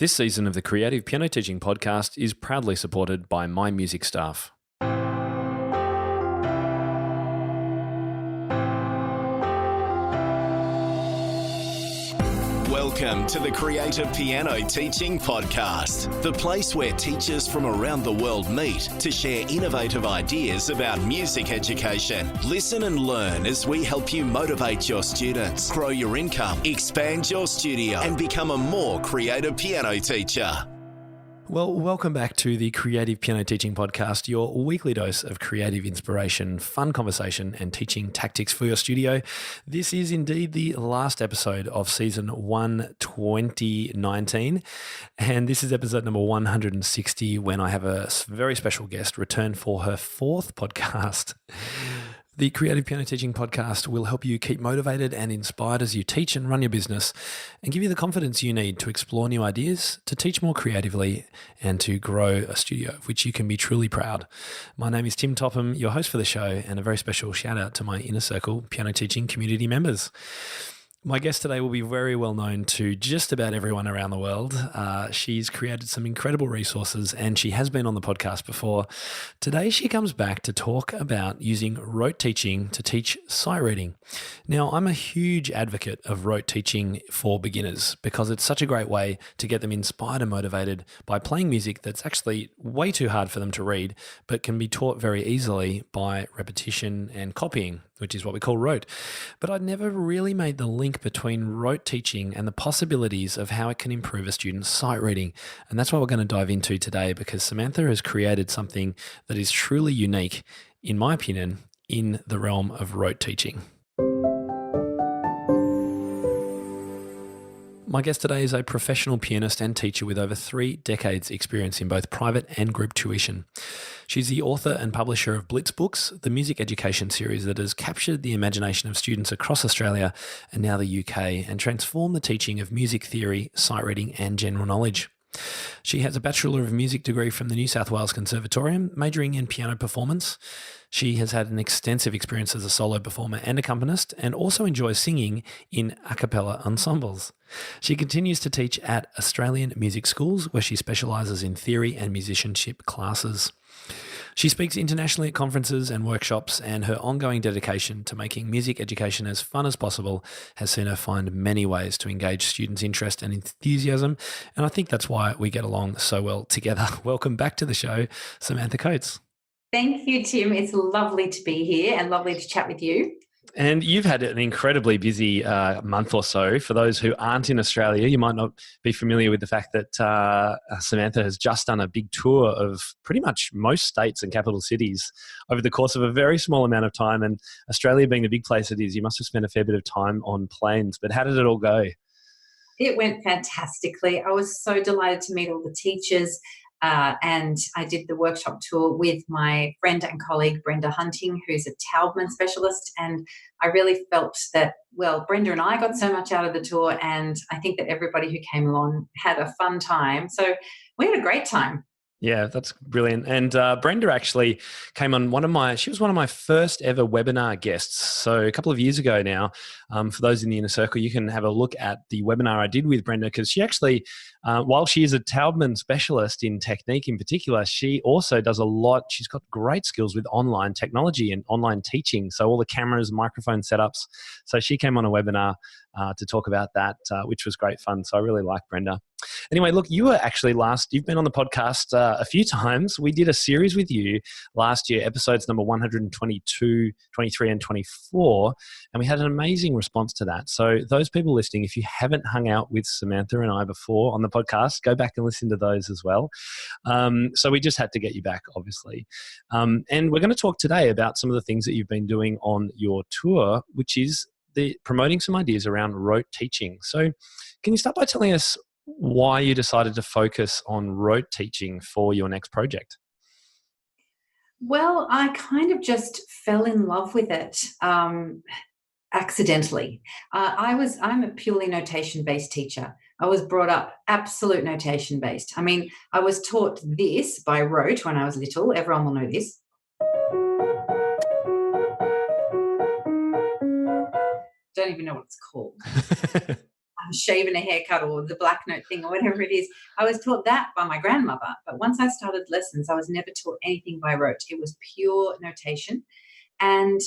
This season of the Creative Piano Teaching Podcast is proudly supported by My Music Staff. Welcome to the Creative Piano Teaching Podcast, the place where teachers from around the world meet to share innovative ideas about music education. Listen and learn as we help you motivate your students, grow your income, expand your studio, and become a more creative piano teacher. Well, welcome back to the Creative Piano Teaching Podcast, your weekly dose of creative inspiration, fun conversation, and teaching tactics for your studio. This is indeed the last episode of Season 1, 2019, and this is episode number 160 when I have a very special guest return for her fourth podcast. The Creative Piano Teaching Podcast will help you keep motivated and inspired as you teach and run your business and give you the confidence you need to explore new ideas, to teach more creatively, and to grow a studio of which you can be truly proud. My name is Tim Topham, your host for the show, and a very special shout out to my Inner Circle piano teaching community members. My guest today will be very well known to just about everyone around the world. She's created some incredible resources and she has been on the podcast before. Today, she comes back to talk about using rote teaching to teach sight reading. Now, I'm a huge advocate of rote teaching for beginners because it's such a great way to get them inspired and motivated by playing music that's actually way too hard for them to read, but can be taught very easily by repetition and copying, which is what we call rote. But I'd never really made the link between rote teaching and the possibilities of how it can improve a student's sight reading. And that's what we're going to dive into today, because Samantha has created something that is truly unique, in my opinion, in the realm of rote teaching. My guest today is a professional pianist and teacher with over 3 decades experience in both private and group tuition. She's the author and publisher of Blitz Books, the music education series that has captured the imagination of students across Australia and now the UK and transformed the teaching of music theory, sight reading and general knowledge. She has a Bachelor of Music degree from the New South Wales Conservatorium, majoring in piano performance. She has had an extensive experience as a solo performer and accompanist, and also enjoys singing in a cappella ensembles. She continues to teach at Australian music schools, where she specialises in theory and musicianship classes. She speaks internationally at conferences and workshops, and her ongoing dedication to making music education as fun as possible has seen her find many ways to engage students' interest and enthusiasm, and I think that's why we get along so well together. Welcome back to the show, Samantha Coates. Thank you, Tim. It's lovely to be here and lovely to chat with you. And you've had an incredibly busy month or so. For those who aren't in Australia, you might not be familiar with the fact that Samantha has just done a big tour of pretty much most states and capital cities over the course of a very small amount of time. And Australia being the big place it is, you must have spent a fair bit of time on planes. But how did it all go? It went fantastically. I was so delighted to meet all the teachers. And I did the workshop tour with my friend and colleague, Brenda Hunting, who's a Taubman specialist. And I really felt that, well, Brenda and I got so much out of the tour, and I think that everybody who came along had a fun time. So we had a great time. Yeah, that's brilliant. And Brenda actually came on she was one of my first ever webinar guests. So a couple of years ago now, for those in the Inner Circle, you can have a look at the webinar I did with Brenda, because she actually, while she is a Taubman specialist in technique in particular, she also does a lot. She's got great skills with online technology and online teaching. So all the cameras, microphone setups. So she came on a webinar to talk about that, which was great fun. So I really like Brenda. Anyway, look, you were actually you've been on the podcast a few times. We did a series with you last year, episodes number 122, 23 and 24, and we had an amazing response to that. So those people listening, if you haven't hung out with Samantha and I before on the podcast, go back and listen to those as well. So we just had to get you back, obviously. And we're going to talk today about some of the things that you've been doing on your tour, which is promoting some ideas around rote teaching. So can you start by telling us why you decided to focus on rote teaching for your next project? Well, I kind of just fell in love with it accidentally. I'm a purely notation-based teacher. I was brought up absolute notation-based. I mean, I was taught this by rote when I was little. Everyone will know this. Don't even know what it's called. shave and a haircut or the black note thing or whatever it is. I was taught that by my grandmother. But once I started lessons, I was never taught anything by rote. It was pure notation. And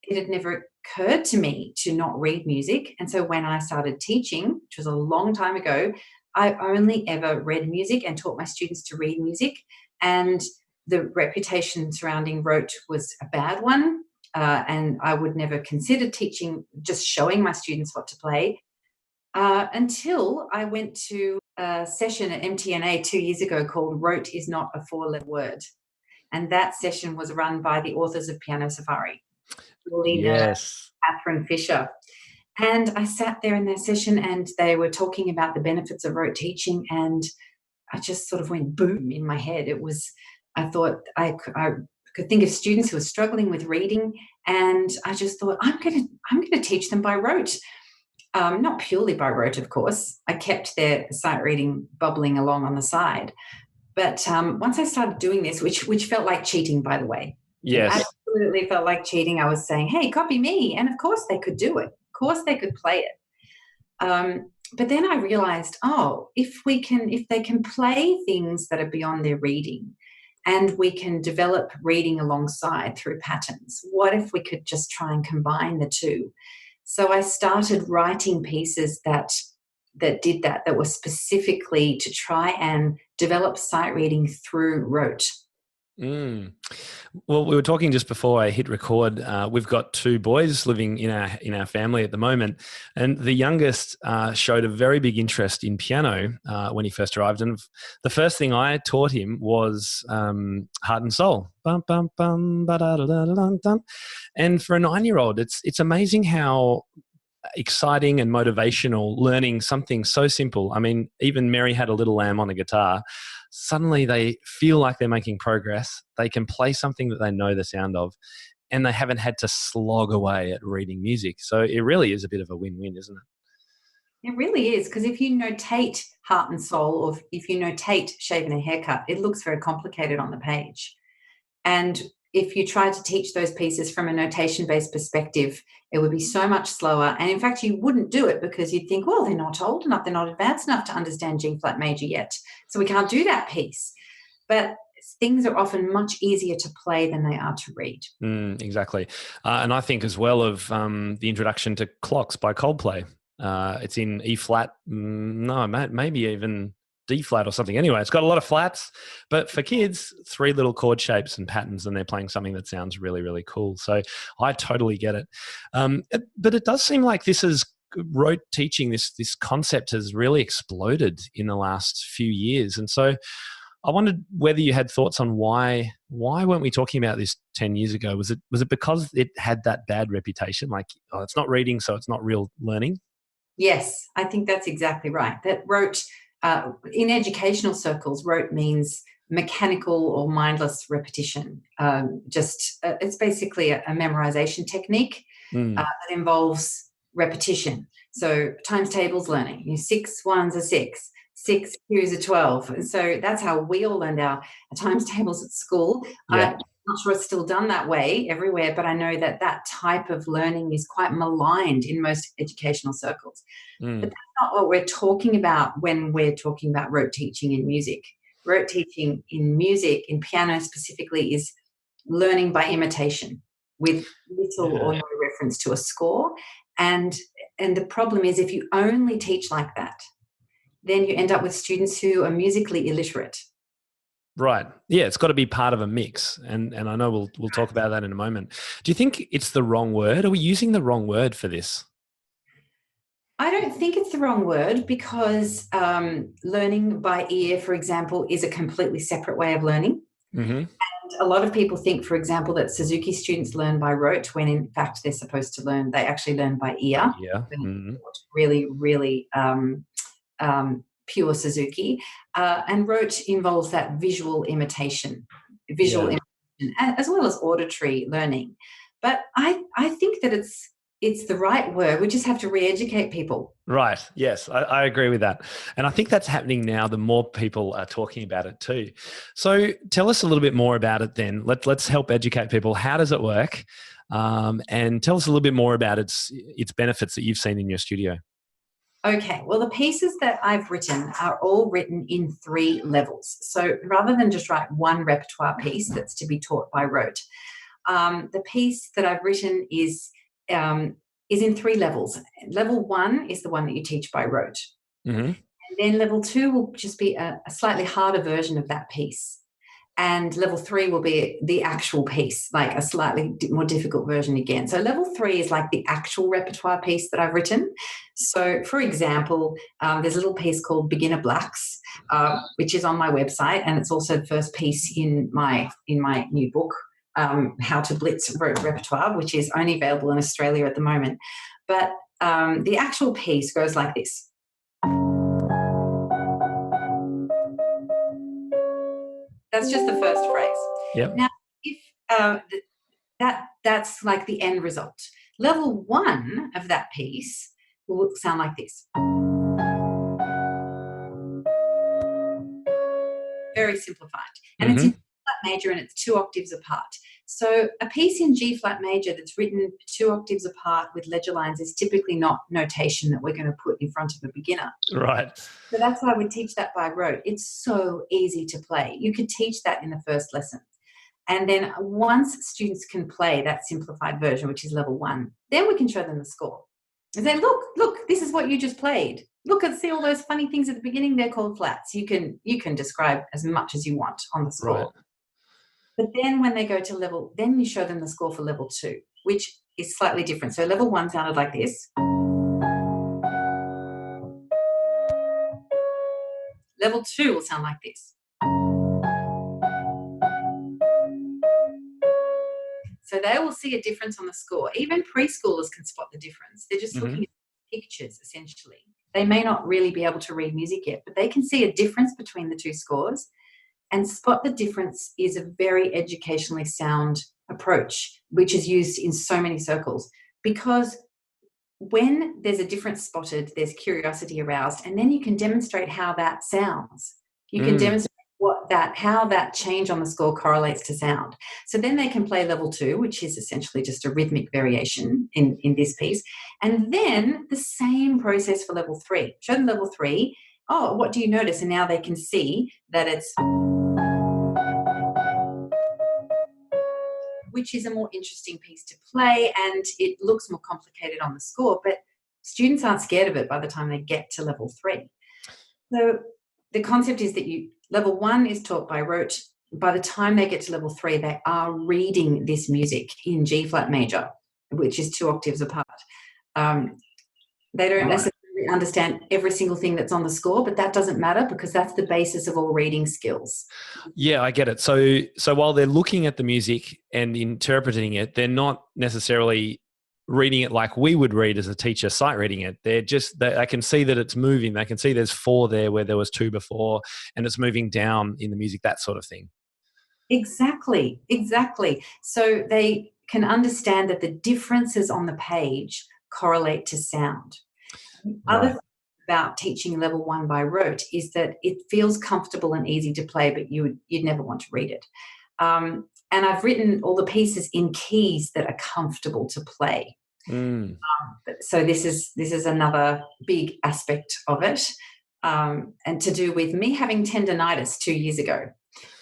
it had never occurred to me to not read music. And so when I started teaching, which was a long time ago, I only ever read music and taught my students to read music. And the reputation surrounding rote was a bad one. And I would never consider teaching, just showing my students what to play, until I went to a session at MTNA 2 years ago called Rote is Not a Four-Letter Word. And that session was run by the authors of Piano Safari, Yes. Catherine Fisher. And I sat there in their session and they were talking about the benefits of rote teaching, and I just sort of went boom in my head. I thought I could think of students who were struggling with reading, and I just thought I'm going to teach them by rote. Not purely by rote, of course. I kept their sight reading bubbling along on the side. But once I started doing this, which felt like cheating, by the way. Yes. It absolutely felt like cheating. I was saying, hey, copy me. And of course they could do it. Of course they could play it. But then I realized, if they can play things that are beyond their reading, and we can develop reading alongside through patterns, what if we could just try and combine the two? So I started writing pieces that did that were specifically to try and develop sight reading through rote. Well, we were talking just before I hit record. We've got two boys living in our family at the moment, and the youngest showed a very big interest in piano when he first arrived. And the first thing I taught him was Heart and Soul. Bum, bum, bum, ba-da-da-da-da-dun. And for a 9-year-old, it's amazing how exciting and motivational learning something so simple. I mean, even Mary Had a Little Lamb on the guitar. Suddenly they feel like they're making progress. They can play something that they know the sound of, and they haven't had to slog away at reading music. So it really is a bit of a win-win, isn't it? It really is, because if you notate Heart and Soul, or if you notate Shave and a Haircut, it looks very complicated on the page. And if you try to teach those pieces from a notation-based perspective, it would be so much slower. And in fact, you wouldn't do it because you'd think, well, they're not old enough, they're not advanced enough to understand G-flat major yet, so we can't do that piece. But things are often much easier to play than they are to read. Exactly. And I think as well of the introduction to Clocks by Coldplay. It's in E-flat, maybe even D-flat or something. Anyway, it's got a lot of flats, but for kids, 3 little chord shapes and patterns, and they're playing something that sounds really, really cool. So I totally get it. But it does seem like this is rote teaching, this concept has really exploded in the last few years. And so I wondered whether you had thoughts on why weren't we talking about this 10 years ago? Was it because it had that bad reputation? Like, it's not reading, so it's not real learning? Yes, I think that's exactly right. That rote, in educational circles, rote means mechanical or mindless repetition. It's basically a memorization technique that involves repetition. So times tables learning, 6 ones are 6, 6 twos are 12. And so that's how we all learned our times tables at school. Yeah. I'm not sure it's still done that way everywhere, but I know that type of learning is quite maligned in most educational circles. But that's not what we're talking about when we're talking about rote teaching in music. Rote teaching in music, in piano specifically, is learning by imitation with little or no reference to a score. And the problem is, if you only teach like that, then you end up with students who are musically illiterate. Right. Yeah, it's got to be part of a mix. And I know we'll talk about that in a moment. Do you think it's the wrong word? Are we using the wrong word for this? I don't think it's the wrong word, because learning by ear, for example, is a completely separate way of learning. Mm-hmm. And a lot of people think, for example, that Suzuki students learn by rote, when in fact they're supposed to learn, they actually learn by ear. Yeah. Mm-hmm. Really, really pure Suzuki. And rote involves that visual imitation, as well as auditory learning. But I think that it's the right word. We just have to re-educate people. Right. Yes, I agree with that. And I think that's happening now. The more people are talking about it too. So tell us a little bit more about it then. Let's help educate people. How does it work? And tell us a little bit more about its benefits that you've seen in your studio. Okay, well, the pieces that I've written are all written in 3 levels. So rather than just write one repertoire piece that's to be taught by rote, the piece that I've written is in 3 levels. Level 1 is the one that you teach by rote. Mm-hmm. And then level 2 will just be a slightly harder version of that piece. And level 3 will be the actual piece, like a slightly more difficult version again. So level 3 is like the actual repertoire piece that I've written. So, for example, there's a little piece called Beginner Blacks, which is on my website, and it's also the first piece in my new book, How to Blitz Rote Repertoire, which is only available in Australia at the moment. But the actual piece goes like this. That's just the first phrase. Yep. Now, if that's like the end result. Level 1 of that piece will sound like this. Very simplified. And it's in G flat major and it's 2 octaves apart. So a piece in G flat major that's written 2 octaves apart with ledger lines is typically not notation that we're going to put in front of a beginner. Right. So that's why we teach that by rote. It's so easy to play. You could teach that in the first lesson. And then once students can play that simplified version, which is level 1, then we can show them the score. And say, look, this is what you just played. Look and see all those funny things at the beginning. They're called flats. You can describe as much as you want on the score. Right. But then when they go to then you show them the score for level 2, which is slightly different. So level 1 sounded like this. Level 2 will sound like this. So they will see a difference on the score. Even preschoolers can spot the difference. They're just looking at pictures, essentially. They may not really be able to read music yet, but they can see a difference between the 2 scores. And spot the difference is a very educationally sound approach, which is used in so many circles. Because when there's a difference spotted, there's curiosity aroused, and then you can demonstrate how that sounds. You can demonstrate how that change on the score correlates to sound. So then they can play level 2, which is essentially just a rhythmic variation in this piece. And then the same process for level 3. Show them level 3. Oh, what do you notice? And now they can see that it's, which is a more interesting piece to play, and it looks more complicated on the score, but students aren't scared of it by the time they get to level 3. So the concept is that level 1 is taught by rote. By the time they get to level 3, they are reading this music in G flat major, which is 2 octaves apart. They don't necessarily understand every single thing that's on the score, but that doesn't matter because that's the basis of all reading skills. Yeah, I get it. So while they're looking at the music and interpreting it, they're not necessarily reading it like we would read as a teacher sight reading it. I can see that it's moving. They can see there's 4 there where there was 2 before, and it's moving down in the music, that sort of thing. Exactly. So they can understand that the differences on the page correlate to sound. Other thing about teaching level 1 by rote is that it feels comfortable and easy to play, but you'd never want to read it. And I've written all the pieces in keys that are comfortable to play. So this is another big aspect of it, and to do with me having tendinitis 2 years ago,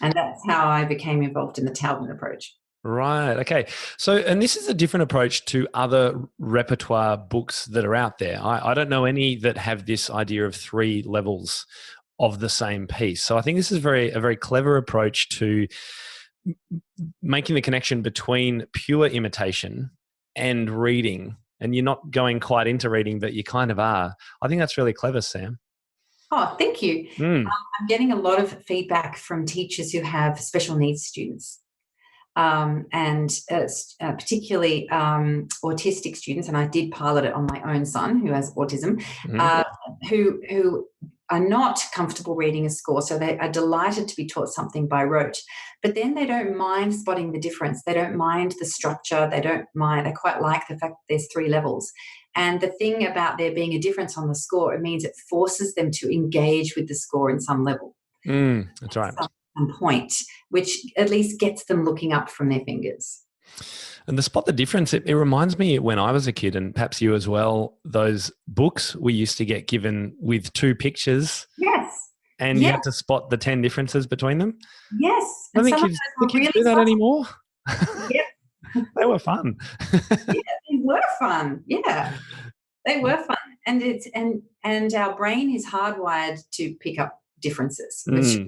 and that's how I became involved in the Taubman approach. Right. Okay. So, and this is a different approach to other repertoire books that are out there. I don't know any that have this idea of 3 levels of the same piece. So I think this is a very clever approach to making the connection between pure imitation and reading. And you're not going quite into reading, but you kind of are. I think that's really clever, Sam. Oh, thank you. I'm getting a lot of feedback from teachers who have special needs students. And particularly autistic students, and I did pilot it on my own son who has autism, who are not comfortable reading a score, so they are delighted to be taught something by rote. But then they don't mind spotting the difference. They don't mind the structure. They quite like the fact that there's 3 levels. And the thing about there being a difference on the score, it means it forces them to engage with the score in some level. That's right. Some point, which at least gets them looking up from their fingers. And to spot the difference, it reminds me when I was a kid, and perhaps you as well, those books we used to get given with two pictures Yes. and you Yes. had to spot the 10 differences between them. Yes. I And think some of kids, those do were kids really do that soft. anymore? Yep. They were fun. Yeah, they were fun. Yeah. They were fun. And and our brain is hardwired to pick up differences, which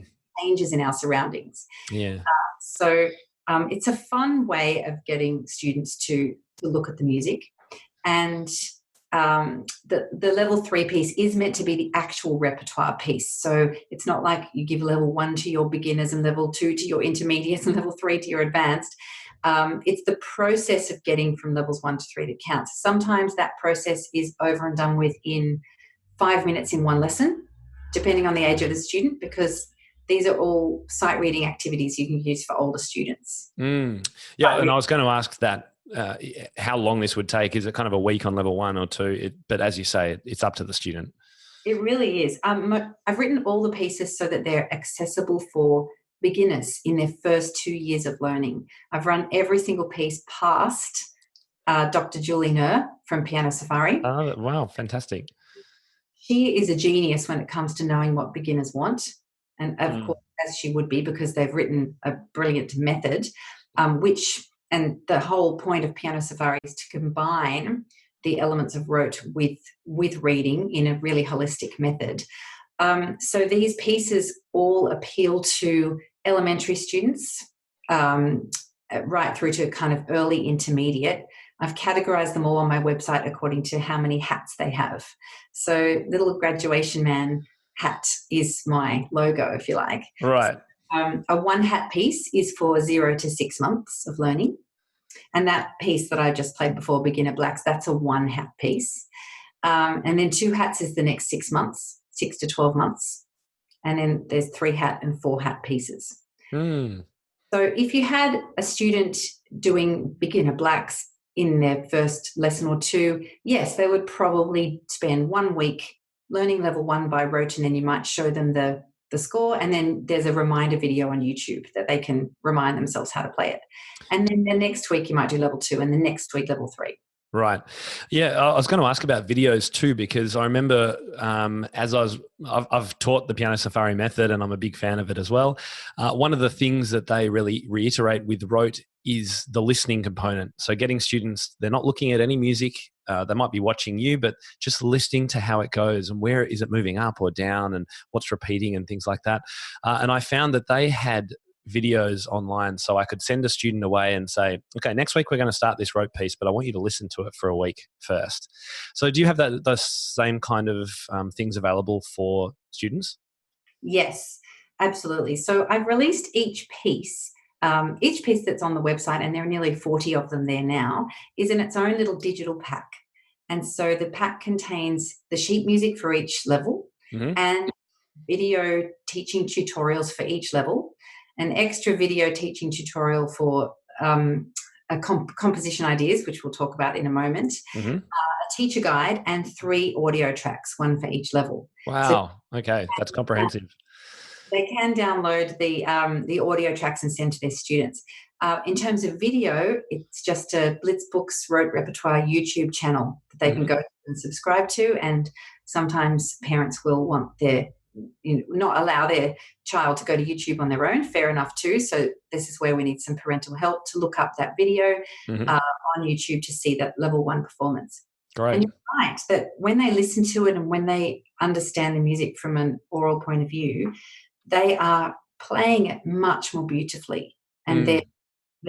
changes in our surroundings. Yeah. So it's a fun way of getting students to look at the music. And the level 3 piece is meant to be the actual repertoire piece. So it's not like you give level 1 to your beginners and level 2 to your intermediates and level 3 to your advanced. It's the process of getting from levels 1 to 3 that counts. Sometimes that process is over and done with in 5 minutes in one lesson, depending on the age of the student, because these are all sight reading activities you can use for older students. Yeah, and I was going to ask that, how long this would take. Is it kind of a week on level 1 or 2? But as you say, it's up to the student. It really is. I've written all the pieces so that they're accessible for beginners in their first 2 years of learning. I've run every single piece past Dr. Julie Nur from Piano Safari. Oh, wow, fantastic. She is a genius when it comes to knowing what beginners want. And of course, as she would be, because they've written a brilliant method, and the whole point of Piano Safari is to combine the elements of rote with reading in a really holistic method. So these pieces all appeal to elementary students, right through to kind of early intermediate. I've categorized them all on my website according to how many hats they have. So little graduation man hat is my logo, if you like. Right. A 1 hat piece is for 0 to 6 months of learning. And that piece that I just played before, Beginner Blacks, that's a 1 hat piece. And then 2 hats is the next 6 months, 6 to 12 months. And then there's 3 hat and 4 hat pieces. So if you had a student doing Beginner Blacks in their first lesson or 2, yes, they would probably spend 1 week learning level 1 by rote, and then you might show them the score, and then there's a reminder video on YouTube that they can remind themselves how to play it. And then the next week you might do level 2, and the next week level 3. Right. Yeah, I was going to ask about videos too, because I remember I've taught the Piano Safari method and I'm a big fan of it as well. One of the things that they really reiterate with rote is the listening component. So getting students, they're not looking at any music. They might be watching you, but just listening to how it goes and where is it moving up or down and what's repeating and things like that. And I found that they had videos online, so I could send a student away and say, okay, next week we're going to start this rote piece, but I want you to listen to it for a week first. So do you have those same kind of things available for students? Yes, absolutely. So I've released each piece that's on the website, and there are nearly 40 of them there now, is in its own little digital pack. And so the pack contains the sheet music for each level and video teaching tutorials for each level, an extra video teaching tutorial for composition ideas, which we'll talk about in a moment, a teacher guide, and 3 audio tracks, 1 for each level. Wow. So, okay, that's comprehensive. They can download the audio tracks and send to their students. In terms of video, it's just a Blitzbooks Rote Repertoire YouTube channel that they can go and subscribe to, and sometimes parents will want not allow their child to go to YouTube on their own. Fair enough too. So this is where we need some parental help to look up that video on YouTube to see that level 1 performance. Great. And you're right that when they listen to it and when they understand the music from an oral point of view, they are playing it much more beautifully. And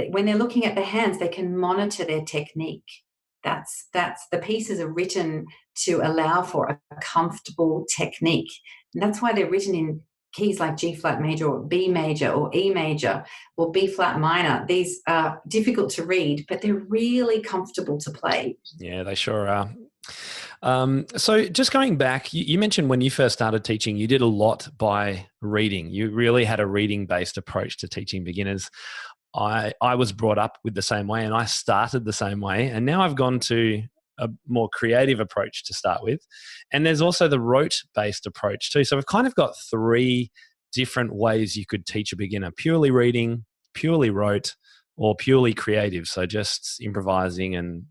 when they're looking at the hands, they can monitor their technique. That's the pieces are written to allow for a comfortable technique. And that's why they're written in keys like G flat major or B major or E major or B flat minor. These are difficult to read, but they're really comfortable to play. Yeah, they sure are. So just going back, you mentioned when you first started teaching, you did a lot by reading. You really had a reading-based approach to teaching beginners. I was brought up with the same way and I started the same way. And now I've gone to a more creative approach to start with. And there's also the rote-based approach too. So we've kind of got 3 different ways you could teach a beginner: purely reading, purely rote, or purely creative, so just improvising and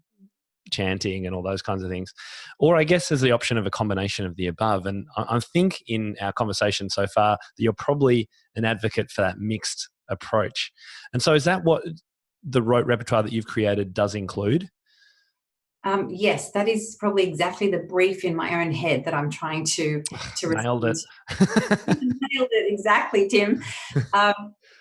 chanting and all those kinds of things? Or I guess there's the option of a combination of the above. And I think in our conversation so far that you're probably an advocate for that mixed approach. And so is that what the rote repertoire that you've created does include? Yes, that is probably exactly the brief in my own head that I'm trying to Nailed it. Nailed it, exactly, Tim.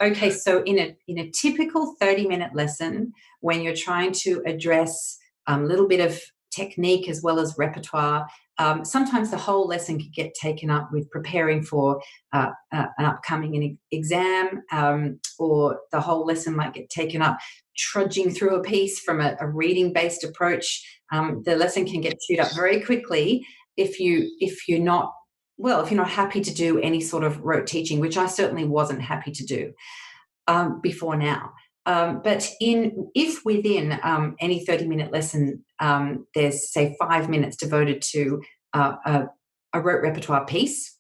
Okay, so in a typical 30-minute lesson, when you're trying to address a little bit of technique as well as repertoire, sometimes the whole lesson could get taken up with preparing for an upcoming exam, or the whole lesson might get taken up trudging through a piece from a reading-based approach. The lesson can get chewed up very quickly if you're not happy to do any sort of rote teaching, which I certainly wasn't happy to do before now. But if within any 30-minute lesson, there's, say, 5 minutes devoted to a rote repertoire piece,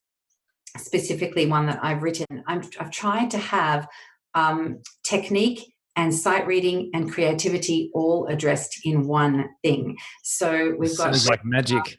specifically one that I've written, I've tried to have technique and sight reading and creativity all addressed in one thing. So we've got... Sounds like magic.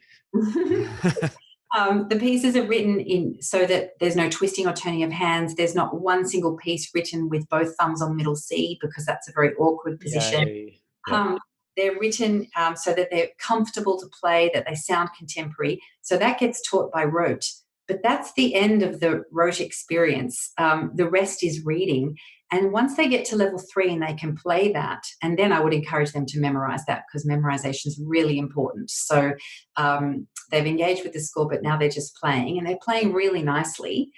The pieces are written in so that there's no twisting or turning of hands. There's not one single piece written with both thumbs on middle C, because that's a very awkward position. Yep. They're written so that they're comfortable to play, that they sound contemporary. So that gets taught by rote. But that's the end of the rote experience. The rest is reading. And once they get to level 3 and they can play that, and then I would encourage them to memorize that, because memorization is really important. So they've engaged with the score, but now they're just playing, and they're playing really nicely.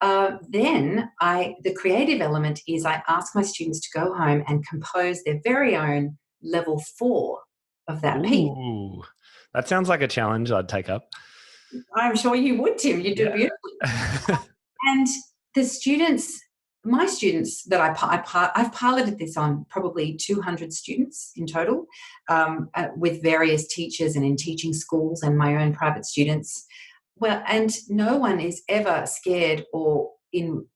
Then the creative element is I ask my students to go home and compose their very own level 4 of that piece. Ooh, that sounds like a challenge I'd take up. I'm sure you would, Tim. You do beautifully. And the students... my students that I've piloted this on probably 200 students in total, with various teachers and in teaching schools and my own private students. Well, and no one is ever scared or in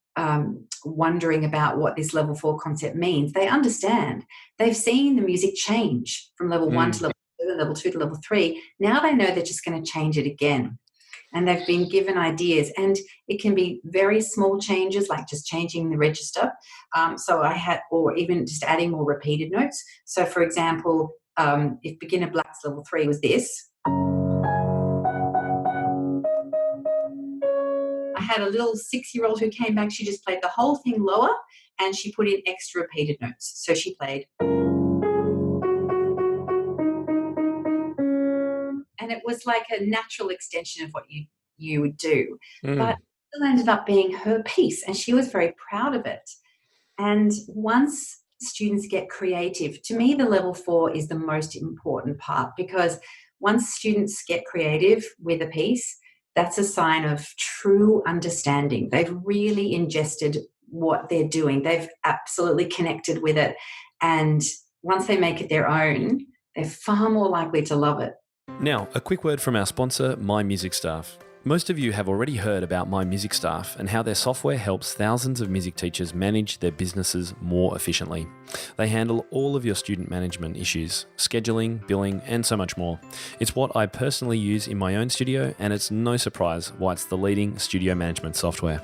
wondering about what this level 4 concept means. They understand. They've seen the music change from level 1 to level 2, level 2 to level 3. Now they know they're just going to change it again. And they've been given ideas, and it can be very small changes, like just changing the register. Or even just adding more repeated notes. So, for example, if Beginner Black's level 3 was this, I had a little 6-year-old who came back. She just played the whole thing lower, and she put in extra repeated notes. So she played. And it was like a natural extension of what you would do. But it still ended up being her piece, and she was very proud of it. And once students get creative, to me, the level 4 is the most important part, because once students get creative with a piece, that's a sign of true understanding. They've really ingested what they're doing. They've absolutely connected with it. And once they make it their own, they're far more likely to love it. Now, a quick word from our sponsor, My Music Staff. Most of you have already heard about My Music Staff and how their software helps thousands of music teachers manage their businesses more efficiently. They handle all of your student management issues, scheduling, billing, and so much more. It's what I personally use in my own studio, and it's no surprise why it's the leading studio management software.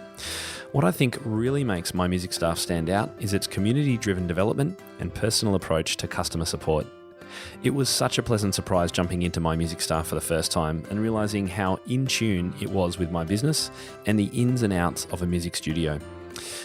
What I think really makes My Music Staff stand out is its community-driven development and personal approach to customer support. It was such a pleasant surprise jumping into My Music Staff for the first time and realising how in tune it was with my business and the ins and outs of a music studio.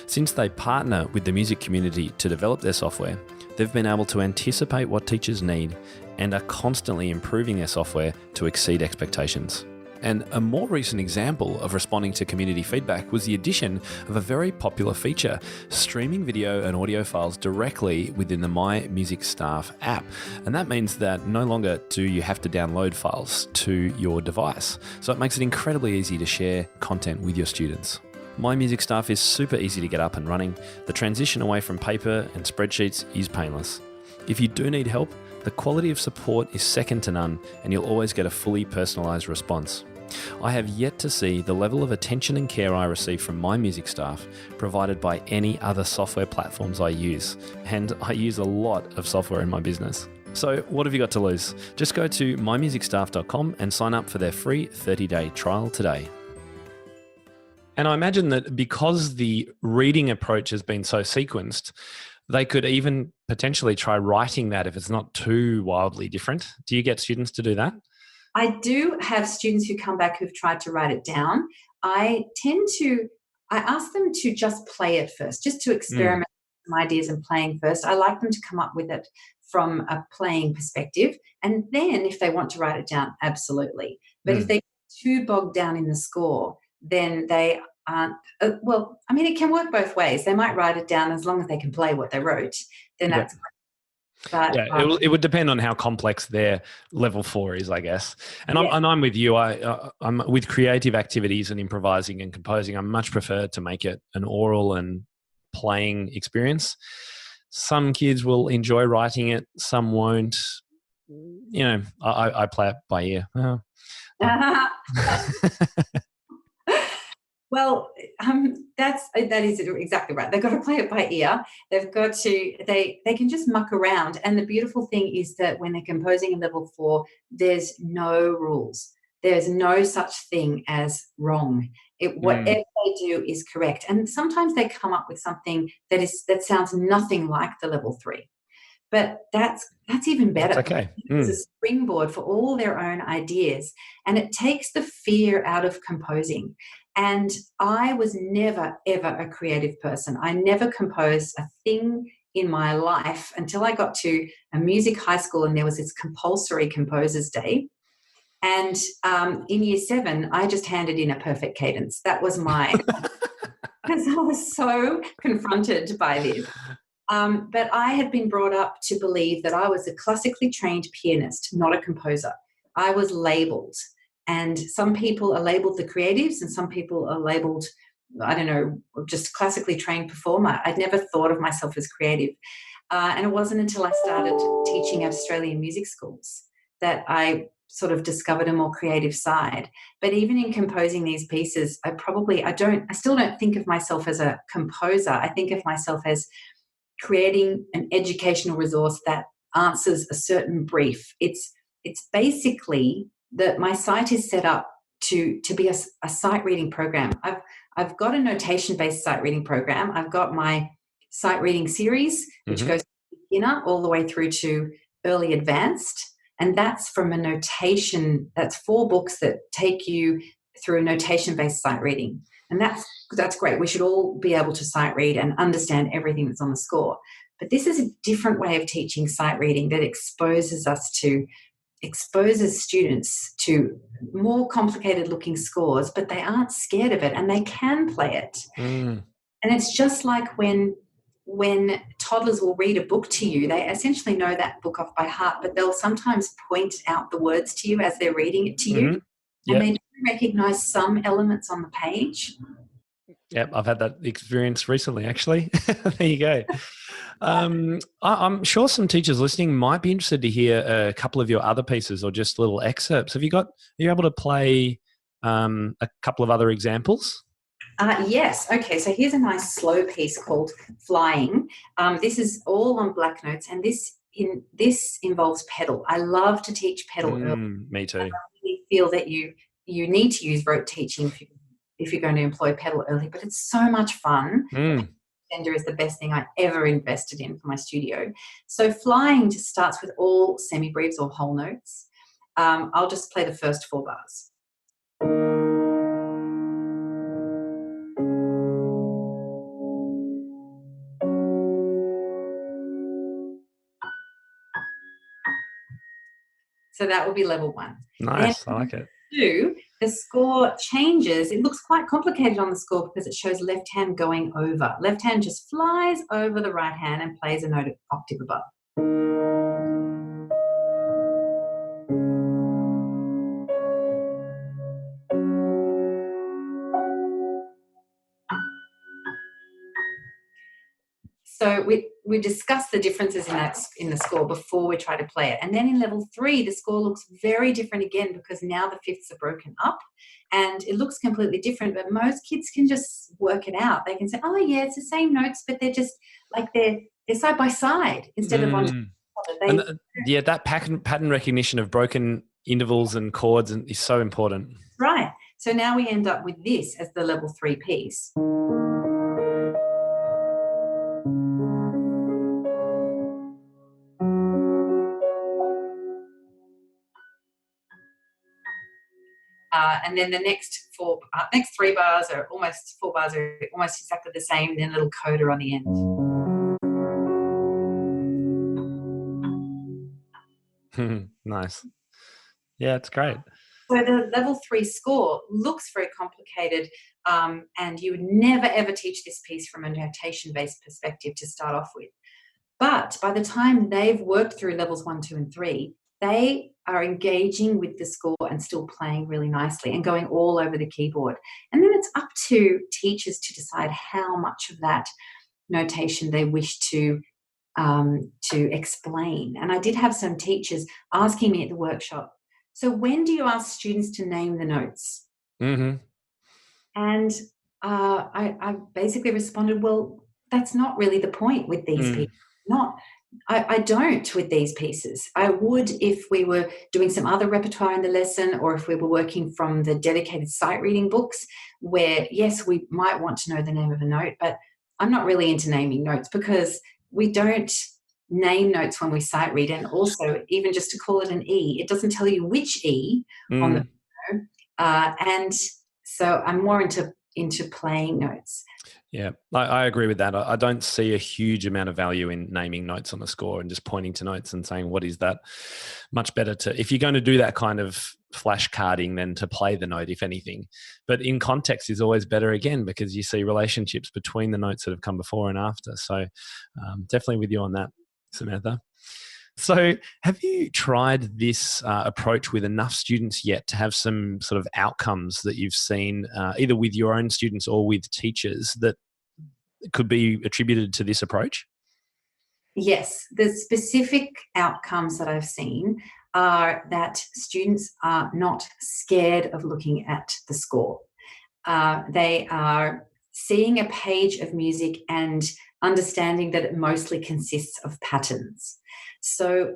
Since they partner with the music community to develop their software, they've been able to anticipate what teachers need and are constantly improving their software to exceed expectations. And a more recent example of responding to community feedback was the addition of a very popular feature, streaming video and audio files directly within the My Music Staff app. And that means that no longer do you have to download files to your device. So it makes it incredibly easy to share content with your students. My Music Staff is super easy to get up and running. The transition away from paper and spreadsheets is painless. If you do need help, the quality of support is second to none, and you'll always get a fully personalised response. I have yet to see the level of attention and care I receive from my music staff provided by any other software platforms I use, and I use a lot of software in my business. So what have you got to lose? Just go to mymusicstaff.com and sign up for their free 30-day trial today. And I imagine that because the reading approach has been so sequenced, they could even potentially try writing that if it's not too wildly different. Do you get students to do that? I do have students who come back who've tried to write it down. I ask them to just play it first, just to experiment with some ideas and playing first. I like them to come up with it from a playing perspective. And then if they want to write it down, absolutely. But if they get too bogged down in the score, then they aren't, it can work both ways. They might write it down as long as they can play what they wrote, then that's great. But, it would depend on how complex their level 4 is, I guess. And I'm with you. I'm with creative activities and improvising and composing. I much prefer to make it an oral and playing experience. Some kids will enjoy writing it. Some won't. You know, I play it by ear. Well, that is exactly right. They've got to play it by ear. They've got to, they can just muck around. And the beautiful thing is that when they're composing in level 4, there's no rules. There's no such thing as wrong. Whatever they do is correct. And sometimes they come up with something that sounds nothing like the level 3. But that's even better. That's okay. It's a springboard for all their own ideas, and it takes the fear out of composing. And I was never, ever a creative person. I never composed a thing in my life until I got to a music high school, and there was this compulsory composers day. And in year 7, I just handed in a perfect cadence. That was my, because I was so confronted by this. But I had been brought up to believe that I was a classically trained pianist, not a composer. I was labelled. And some people are labelled the creatives and some people are labelled, I don't know, just classically trained performer. I'd never thought of myself as creative. And it wasn't until I started teaching at Australian music schools that I sort of discovered a more creative side. But even in composing these pieces, I still don't think of myself as a composer. I think of myself as creating an educational resource that answers a certain brief. It's basically that my site is set up to be a sight reading program. I've got a notation-based sight reading program. I've got my sight reading series, which goes from beginner all the way through to early advanced. And that's from a notation, that's 4 books that take you through a notation-based sight reading. And that's great. We should all be able to sight read and understand everything that's on the score. But this is a different way of teaching sight reading that exposes students to more complicated looking scores, but they aren't scared of it and they can play it. And it's just like when toddlers will read a book to you, they essentially know that book off by heart, but they'll sometimes point out the words to you as they're reading it to you. And they do recognize some elements on the page. Yep, I've had that experience recently, actually. There you go. I'm sure some teachers listening might be interested to hear a couple of your other pieces or just little excerpts. Are you able to play a couple of other examples? Yes. Okay, so here's a nice slow piece called Flying. This is all on black notes, and this involves pedal. I love to teach pedal early. Me too. I really feel that you need to use rote teaching if you're going to employ pedal early, but it's so much fun. Extender is the best thing I ever invested in for my studio. So Flying just starts with all semi-breves or whole notes. I'll just play the first 4 bars. So that will be level 1. Nice, then I like it. 2, the score changes. It looks quite complicated on the score because it shows left hand going over. Left hand just flies over the right hand and plays a note octave above. So we discuss the differences in the score before we try to play it. And then in level 3, the score looks very different again, because now the fifths are broken up and it looks completely different. But most kids can just work it out. They can say, oh yeah, it's the same notes, but they're just like they're side by side instead of on top of it. That pattern recognition of broken intervals and chords is so important. Right. So now we end up with this as the level 3 piece. And then the next 3 bars are almost 4 bars are almost exactly the same. Then a little coda on the end. Nice. Yeah, it's great. So the level 3 score looks very complicated, and you would never ever teach this piece from a notation-based perspective to start off with. But by the time they've worked through levels 1, 2, and 3, they are engaging with the score and still playing really nicely and going all over the keyboard. And then it's up to teachers to decide how much of that notation they wish to explain. And I did have some teachers asking me at the workshop, so when do you ask students to name the notes? Mm-hmm. And I basically responded, well, that's not really the point with these pieces. I don't with these pieces. I would if we were doing some other repertoire in the lesson, or if we were working from the dedicated sight reading books, where, yes, we might want to know the name of a note, but I'm not really into naming notes, because we don't name notes when we sight read. And also, even just to call it an E, it doesn't tell you which E on the piano. And so I'm more into playing notes. Yeah, I agree with that. I don't see a huge amount of value in naming notes on the score and just pointing to notes and saying, what is that? Much better if you're going to do that kind of flashcarding, then to play the note, if anything. But in context is always better again, because you see relationships between the notes that have come before and after. So definitely with you on that, Samantha. So have you tried this approach with enough students yet to have some sort of outcomes that you've seen either with your own students or with teachers that could be attributed to this approach? Yes, the specific outcomes that I've seen are that students are not scared of looking at the score. They are seeing a page of music and understanding that it mostly consists of patterns. So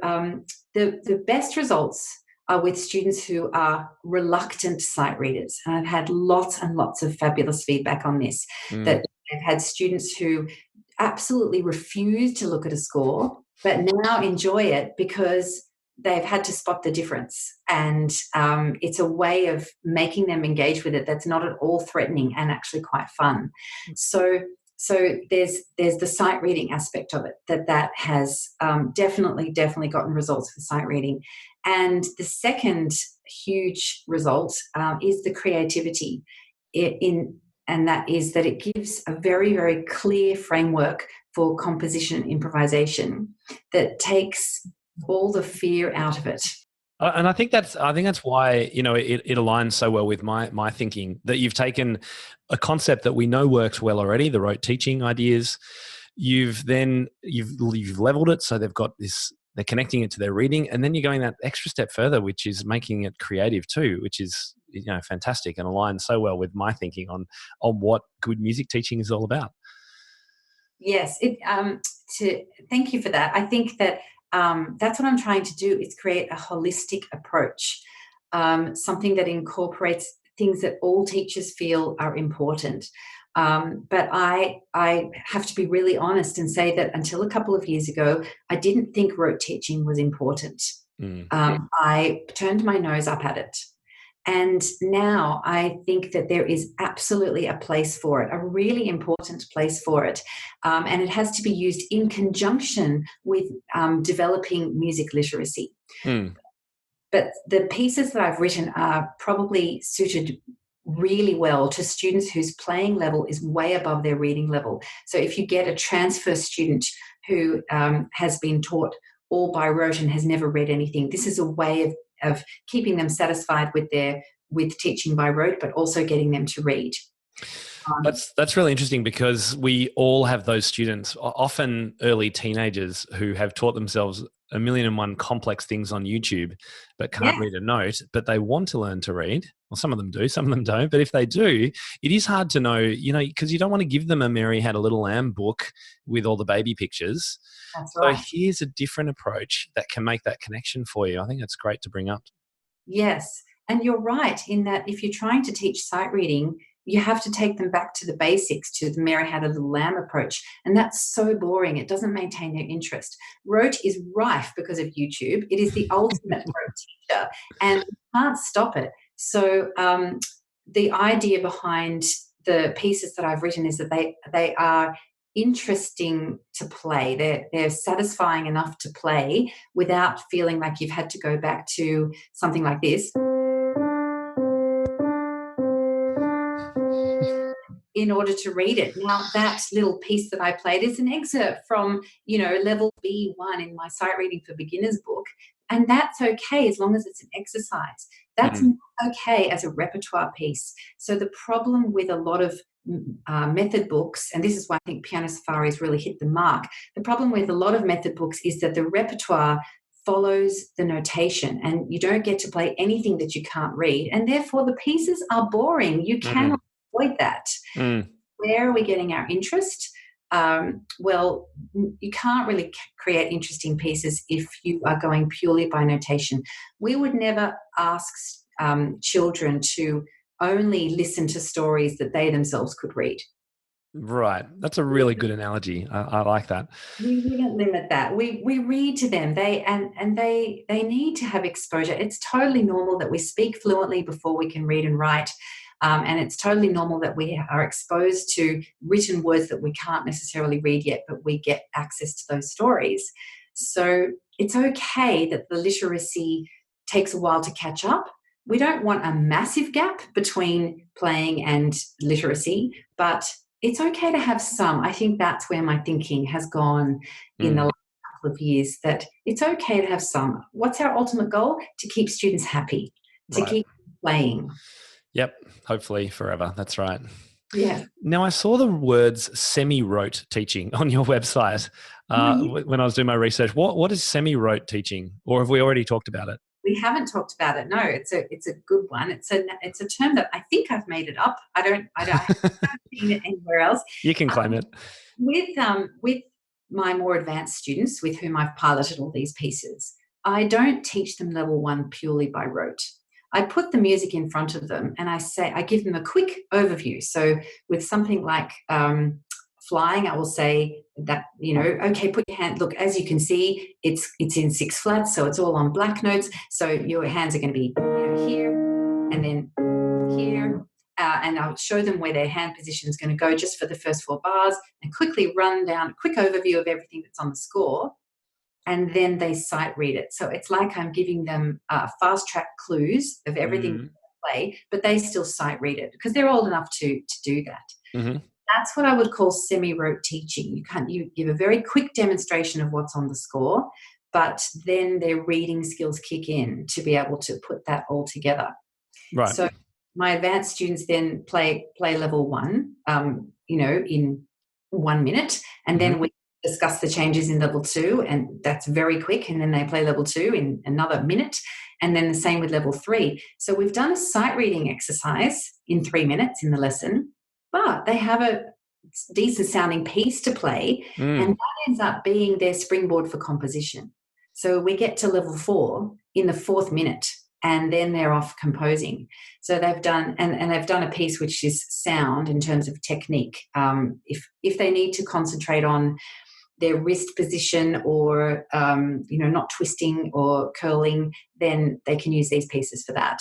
the best results are with students who are reluctant sight readers. And I've had lots and lots of fabulous feedback on this, that I've had students who absolutely refuse to look at a score, but now enjoy it because they've had to spot the difference. And it's a way of making them engage with it that's not at all threatening and actually quite fun. So there's the sight reading aspect of it that has definitely gotten results for sight reading. And the second huge result is the creativity and that is that it gives a very, very clear framework for composition and improvisation that takes all the fear out of it. And I think that's why, it aligns so well with my thinking, that you've taken a concept that we know works well already, the rote teaching ideas. You've leveled it, so they've got this. They're connecting it to their reading, and then you're going that extra step further, which is making it creative too, which is fantastic and aligns so well with my thinking on what good music teaching is all about. Yes, thank you for that. I think that that's what I'm trying to do, is create a holistic approach, something that incorporates things that all teachers feel are important. But I have to be really honest and say that until a couple of years ago, I didn't think rote teaching was important. I turned my nose up at it. And now I think that there is absolutely a place for it, a really important place for it. And it has to be used in conjunction with developing music literacy. But the pieces that I've written are probably suited really well to students whose playing level is way above their reading level. So if you get a transfer student who has been taught all by rote and has never read anything, this is a way of keeping them satisfied with teaching by rote, but also getting them to read. That's really interesting because we all have those students, often early teenagers, who have taught themselves a million and one complex things on YouTube, but can't read a note, but they want to learn to read. Well, some of them do, some of them don't. But if they do, it is hard to know, because you don't want to give them a Mary Had a Little Lamb book with all the baby pictures. That's So right. here's a different approach that can make that connection for you. I think that's great to bring up. Yes. And you're right in that if you're trying to teach sight reading, you have to take them back to the basics, to the Mary Had a Little Lamb approach. And that's so boring. It doesn't maintain their interest. Rote is rife because of YouTube. It is the ultimate rote teacher, and you can't stop it. So the idea behind the pieces that I've written is that they are interesting to play. They're satisfying enough to play without feeling like you've had to go back to something like this in order to read it. Now, that little piece that I played is an excerpt from, level B1 in my Sight Reading for Beginners book, and that's okay as long as it's an exercise. That's not okay as a repertoire piece. So the problem with a lot of method books, and this is why I think Piano Safari's really hit the mark, the problem with a lot of method books is that the repertoire follows the notation, and you don't get to play anything that you can't read, and therefore the pieces are boring. You cannot avoid that. Where are we getting our interest? Well, you can't really create interesting pieces if you are going purely by notation. We would never ask children to only listen to stories that they themselves could read. Right. That's a really good analogy. I like that. We wouldn't limit that. We read to them. They need to have exposure. It's totally normal that we speak fluently before we can read and write. And it's totally normal that we are exposed to written words that we can't necessarily read yet, but we get access to those stories. So it's okay that the literacy takes a while to catch up. We don't want a massive gap between playing and literacy, but it's okay to have some. I think that's where my thinking has gone in the last couple of years, that it's okay to have some. What's our ultimate goal? To keep students happy, to keep playing. Yep, hopefully forever. That's right. Yeah. Now, I saw the words semi-rote teaching on your website when I was doing my research. What is semi-rote teaching, or have we already talked about it? We haven't talked about it. No, it's a good one. It's a term that I think I've made it up. I haven't seen it anywhere else. You can claim it. With my more advanced students with whom I've piloted all these pieces, I don't teach them level 1 purely by rote. I put the music in front of them and I give them a quick overview. So with something like flying, I will say that, okay, put your hand, look, as you can see, it's in 6 flats, so it's all on black notes. So your hands are going to be here and then here. And I'll show them where their hand position is going to go just for the first 4 bars, and quickly run down a quick overview of everything that's on the score. And then they sight read it. So it's like I'm giving them fast track clues of everything they play, but they still sight read it because they're old enough to do that. That's what I would call semi-rote teaching. You give a very quick demonstration of what's on the score, but then their reading skills kick in to be able to put that all together. Right. So my advanced students then play level 1, in 1 minute, and then we discuss the changes in level 2, and that's very quick, and then they play level 2 in another minute, and then the same with level 3. So we've done a sight reading exercise in 3 minutes in the lesson, but they have a decent sounding piece to play, and that ends up being their springboard for composition. So we get to level 4 in the 4th minute, and then they're off composing. So they've done, and they've done a piece which is sound in terms of technique. If they need to concentrate on their wrist position or, not twisting or curling, then they can use these pieces for that.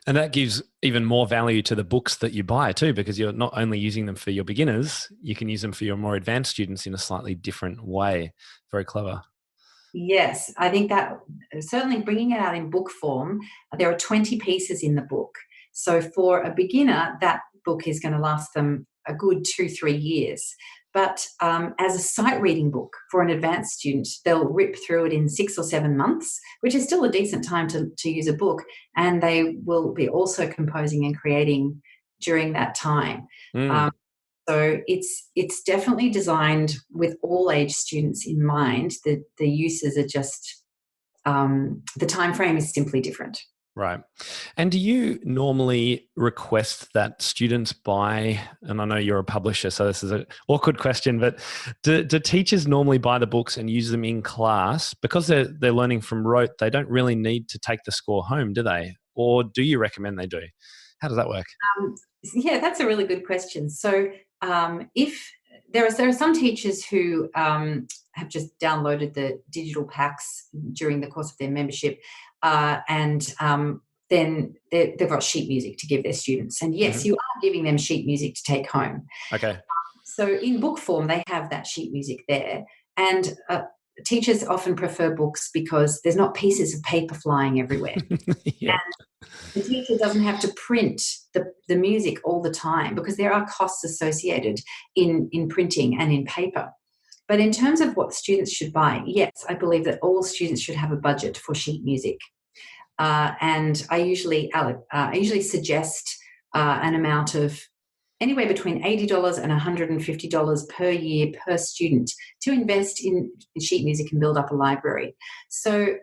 And that gives even more value to the books that you buy too, because you're not only using them for your beginners, you can use them for your more advanced students in a slightly different way. Very clever. Yes, I think that certainly bringing it out in book form, there are 20 pieces in the book. So for a beginner, that book is going to last them a good 2-3 years. But as a sight reading book for an advanced student, they'll rip through it in 6 or 7 months, which is still a decent time to use a book. And they will be also composing and creating during that time. Mm. So it's definitely designed with all age students in mind. The uses are just the time frame is simply different. Right. And do you normally request that students buy, and I know you're a publisher, so this is an awkward question, but do teachers normally buy the books and use them in class? Because they're learning from rote, they don't really need to take the score home, do they? Or do you recommend they do? How does that work? Yeah, that's a really good question. So if there are some teachers who have just downloaded the digital packs during the course of their membership, and then they've got sheet music to give their students. And yes, you are giving them sheet music to take home. Okay. So in book form, they have that sheet music there. And teachers often prefer books because there's not pieces of paper flying everywhere. Yeah. And the teacher doesn't have to print the music all the time because there are costs associated in printing and in paper. But in terms of what students should buy, yes, I believe that all students should have a budget for sheet music. And I usually suggest an amount of anywhere between $80 and $150 per year per student to invest in sheet music and build up a library. So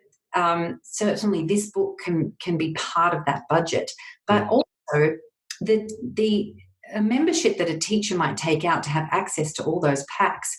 certainly this book can be part of that budget, but also the membership that a teacher might take out to have access to all those packs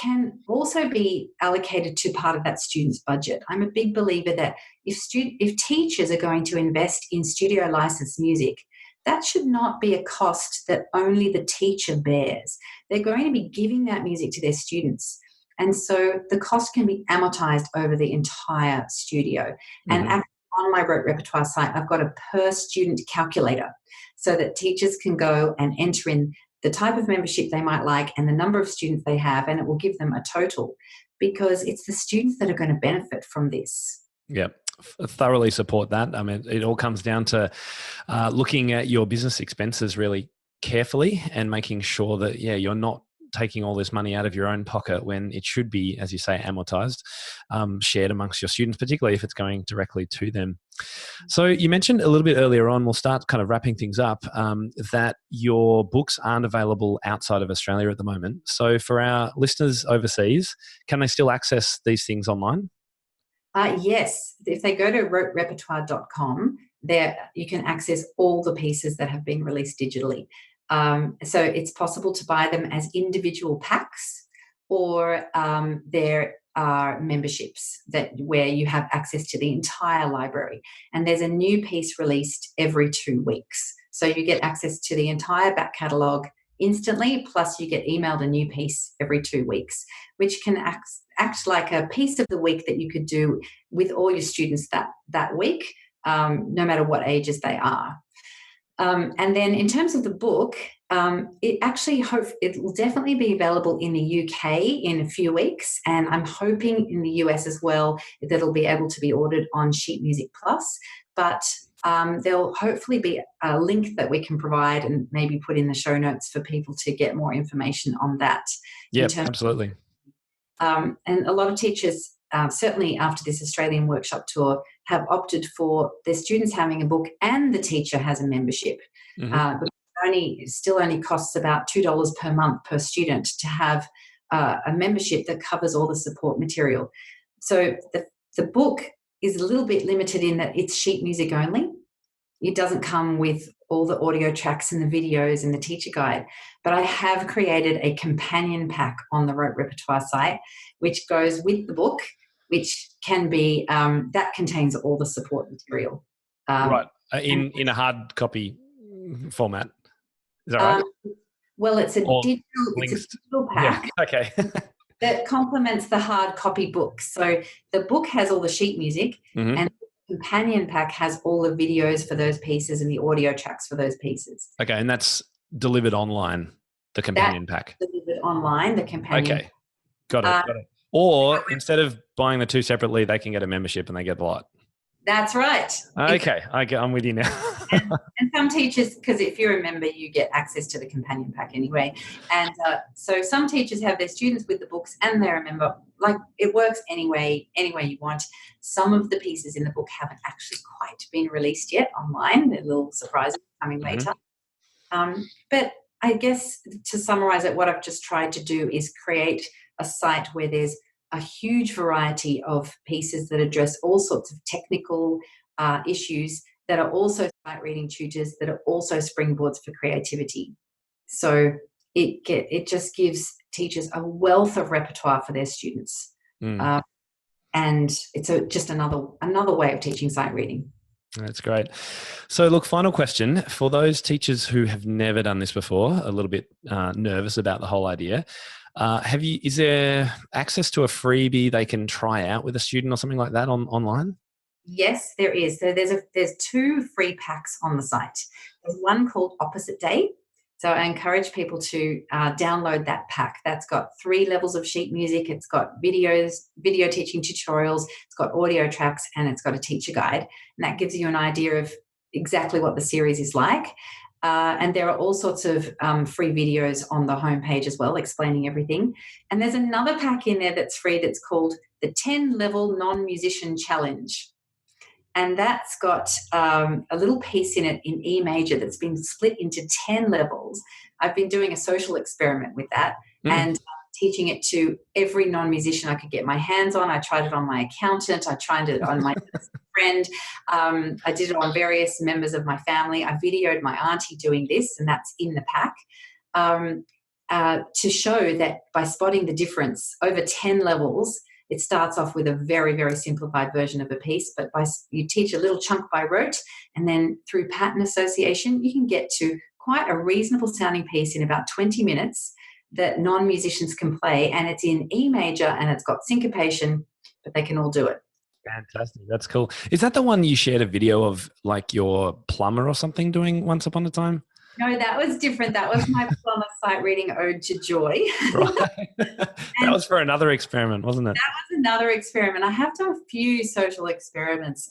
can also be allocated to part of that student's budget. I'm a big believer that if teachers are going to invest in studio licensed music, that should not be a cost that only the teacher bears. They're going to be giving that music to their students. And so the cost can be amortized over the entire studio. And on my Rote Repertoire site, I've got a per student calculator so that teachers can go and enter in the type of membership they might like and the number of students they have, and it will give them a total because it's the students that are going to benefit from this. Yeah, thoroughly support that. I mean, it all comes down to looking at your business expenses really carefully and making sure that, you're not taking all this money out of your own pocket when it should be, as you say, amortized, shared amongst your students, particularly if it's going directly to them. So you mentioned a little bit earlier on, we'll start kind of wrapping things up, that your books aren't available outside of Australia at the moment. So for our listeners overseas, can they still access these things online? Yes. If they go to roterepertoire.com, there you can access all the pieces that have been released digitally. So it's possible to buy them as individual packs, or there are memberships where you have access to the entire library. And there's a new piece released every 2 weeks. So you get access to the entire back catalogue instantly, plus you get emailed a new piece every 2 weeks, which can act like a piece of the week that you could do with all your students that week, no matter what ages they are. And then in terms of the book, it will definitely be available in the UK in a few weeks, and I'm hoping in the US as well that it'll be able to be ordered on Sheet Music Plus. But there'll hopefully be a link that we can provide and maybe put in the show notes for people to get more information on that. Yeah, absolutely. And a lot of teachers, certainly after this Australian workshop tour, have opted for their students having a book and the teacher has a membership. It still only costs about $2 per month per student to have a membership that covers all the support material. So the book is a little bit limited in that it's sheet music only. It doesn't come with all the audio tracks and the videos and the teacher guide. But I have created a companion pack on the Rote Repertoire site, which goes with the book, which can be, that contains all the support material. Right. In a hard copy format. Is that right? Well, it's a digital pack. Yeah. Okay. that complements the hard copy book. So the book has all the sheet music, and the companion pack has all the videos for those pieces and the audio tracks for those pieces. Okay, and that's delivered online, the companion pack? Delivered online, the companion. Okay, got it. Or instead of buying the two separately, they can get a membership and they get the lot. That's right. Okay, I'm with you now. and some teachers, because if you're a member, you get access to the companion pack anyway. And so some teachers have their students with the books and they're a member. Like, it works any way you want. Some of the pieces in the book haven't actually quite been released yet online. They're little surprises coming later. But I guess to summarize it, what I've just tried to do is create a site where there's a huge variety of pieces that address all sorts of technical issues that are also sight reading tutors, that are also springboards for creativity. So it just gives teachers a wealth of repertoire for their students. And it's just another way of teaching sight reading. That's great. So look, final question. For those teachers who have never done this before, a little bit nervous about the whole idea, is there access to a freebie they can try out with a student or something like that online? Yes, there is. So there's 2 free packs on the site. There's one called Opposite Day. So I encourage people to download that pack. That's got 3 levels of sheet music. It's got video teaching tutorials. It's got audio tracks, and it's got a teacher guide. And that gives you an idea of exactly what the series is like. And there are all sorts of free videos on the homepage as well, explaining everything. And there's another pack in there that's free that's called the 10-Level Non-Musician Challenge. And that's got a little piece in it in E major that's been split into 10 levels. I've been doing a social experiment with that and teaching it to every non-musician I could get my hands on. I tried it on my accountant. I tried it on my friend. I did it on various members of my family. I videoed my auntie doing this, and that's in the pack, to show that by spotting the difference over 10 levels, it starts off with a very, very simplified version of a piece, but you teach a little chunk by rote, and then through pattern association, you can get to quite a reasonable sounding piece in about 20 minutes that non-musicians can play, and it's in E major and it's got syncopation, but they can all do it. Fantastic. That's cool. Is that the one you shared a video of, like your plumber or something doing once upon a time? No, that was different. That was my plumber sight reading ode to joy. Right. That was for another experiment, wasn't it? That was another experiment. I have done a few social experiments,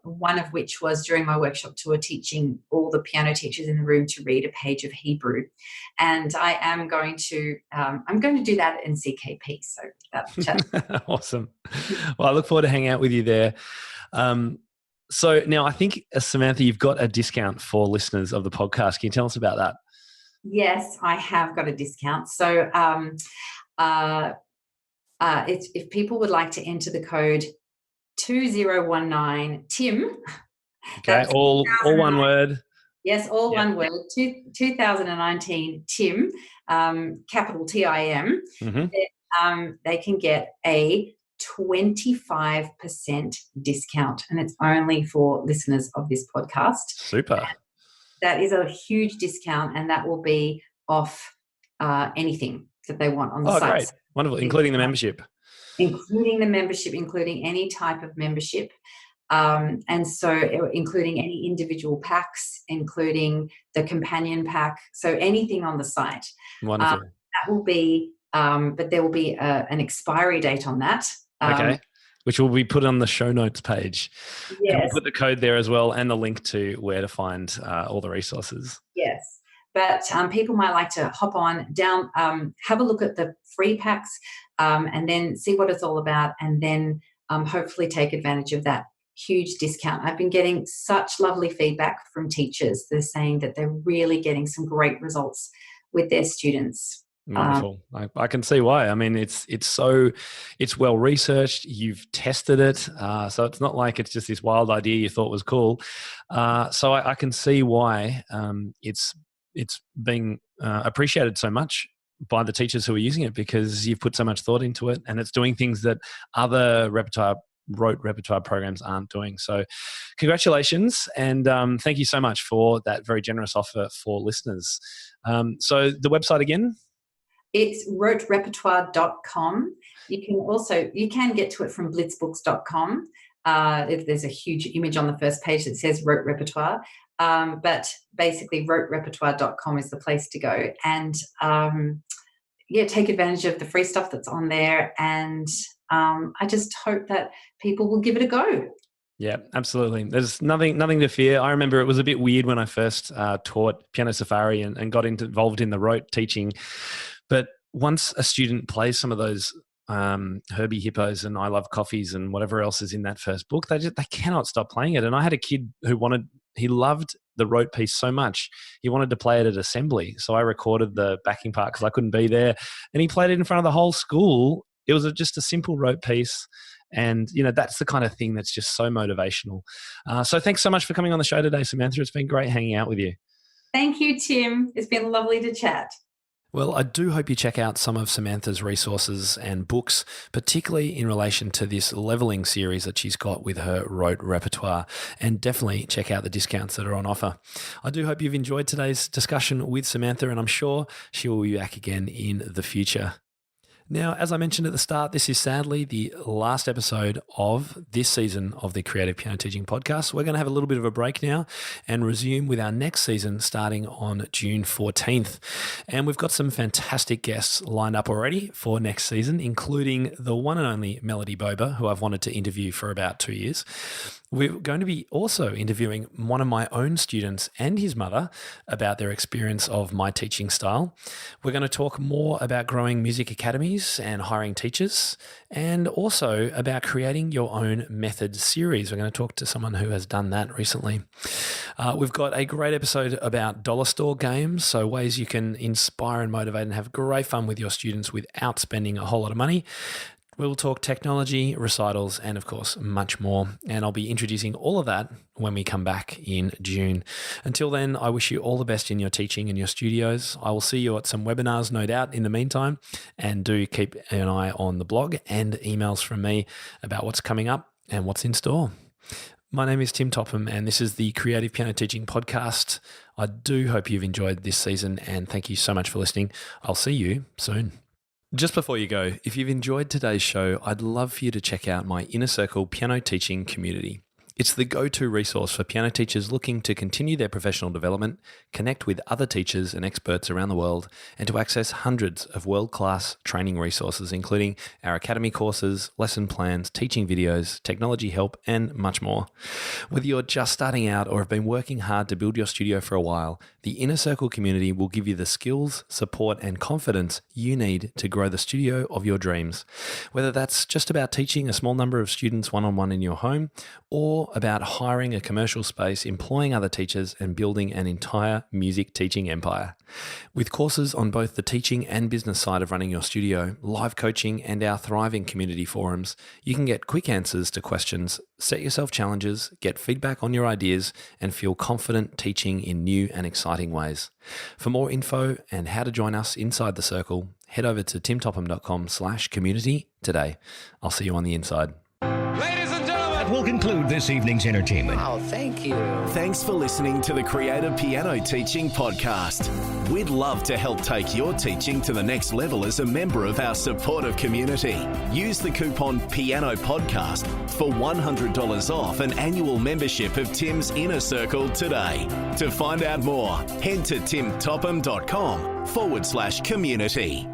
one of which was during my workshop tour teaching all the piano teachers in the room to read a page of Hebrew. And I am going to do that in CKP. So that's awesome. Well, I look forward to hanging out with you there. So now I think, Samantha, you've got a discount for listeners of the podcast. Can you tell us about that? Yes, I have got a discount. So if people would like to enter the code 2019 TIM. Okay, all one word. Yes, all one word. 2019 TIM, capital TIM. They can get a 25% discount, and it's only for listeners of this podcast. Super. And that is a huge discount, and that will be off anything that they want on the site. Great. Wonderful, including the membership. Including the membership, including any type of membership. And so including any individual packs, including the companion pack, so anything on the site. Wonderful. That will be, but there will be an expiry date on that. Okay, which will be put on the show notes page. Yes. And we'll put the code there as well, and the link to where to find all the resources. Yes. But people might like to hop on down, have a look at the free packs, and then see what it's all about, and then hopefully take advantage of that huge discount. I've been getting such lovely feedback from teachers. They're saying that they're really getting some great results with their students. Wonderful. I can see why. I mean, it's well researched. You've tested it, so it's not like it's just this wild idea you thought was cool. So I can see why it's being appreciated so much by the teachers who are using it, because you've put so much thought into it, and it's doing things that other rote repertoire programs aren't doing. So congratulations, and thank you so much for that very generous offer for listeners. So the website again? It's roterepertoire.com. You can get to it from blitzbooks.com. There's a huge image on the first page that says Rote Repertoire. But basically roterepertoire.com is the place to go. And take advantage of the free stuff that's on there. And I just hope that people will give it a go. Yeah, absolutely. There's nothing to fear. I remember it was a bit weird when I first taught Piano Safari and got involved in the rote teaching. But once a student plays some of those Herbie Hippos and I Love Coffees and whatever else is in that first book, they cannot stop playing it. And I had a kid who he loved the Rote piece so much, he wanted to play it at assembly. So I recorded the backing part because I couldn't be there. And he played it in front of the whole school. It was just a simple Rote piece. And, that's the kind of thing that's just so motivational. So thanks so much for coming on the show today, Samantha. It's been great hanging out with you. Thank you, Tim. It's been lovely to chat. Well, I do hope you check out some of Samantha's resources and books, particularly in relation to this leveling series that she's got with her Rote Repertoire, and definitely check out the discounts that are on offer. I do hope you've enjoyed today's discussion with Samantha, and I'm sure she will be back again in the future. Now, as I mentioned at the start, this is sadly the last episode of this season of the Creative Piano Teaching Podcast. We're going to have a little bit of a break now and resume with our next season starting on June 14th. And we've got some fantastic guests lined up already for next season, including the one and only Melody Bober, who I've wanted to interview for about 2 years. We're going to be also interviewing one of my own students and his mother about their experience of my teaching style. We're going to talk more about growing music academies and hiring teachers, and also about creating your own method series. We're going to talk to someone who has done that recently. We've got a great episode about dollar store games, so ways you can inspire and motivate and have great fun with your students without spending a whole lot of money. We'll talk technology, recitals, and of course, much more. And I'll be introducing all of that when we come back in June. Until then, I wish you all the best in your teaching and your studios. I will see you at some webinars, no doubt, in the meantime. And do keep an eye on the blog and emails from me about what's coming up and what's in store. My name is Tim Topham, and this is the Creative Piano Teaching Podcast. I do hope you've enjoyed this season, and thank you so much for listening. I'll see you soon. Just before you go, if you've enjoyed today's show, I'd love for you to check out my Inner Circle piano teaching community. It's the go-to resource for piano teachers looking to continue their professional development, connect with other teachers and experts around the world, and to access hundreds of world-class training resources, including our academy courses, lesson plans, teaching videos, technology help, and much more. Whether you're just starting out or have been working hard to build your studio for a while, the Inner Circle community will give you the skills, support, and confidence you need to grow the studio of your dreams. Whether that's just about teaching a small number of students one-on-one in your home, or about hiring a commercial space, employing other teachers, and building an entire music teaching empire. With courses on both the teaching and business side of running your studio, live coaching, and our thriving community forums, you can get quick answers to questions, set yourself challenges, get feedback on your ideas, and feel confident teaching in new and exciting ways. For more info and how to join us inside the circle, head over to timtopham.com/community today. I'll see you on the inside. Will conclude this evening's entertainment. Oh, thank you. Thanks for listening to the Creative Piano Teaching Podcast. We'd love to help take your teaching to the next level as a member of our supportive community. Use the coupon Piano Podcast for $100 off an annual membership of Tim's Inner Circle today. To find out more, head to timtopham.com/community.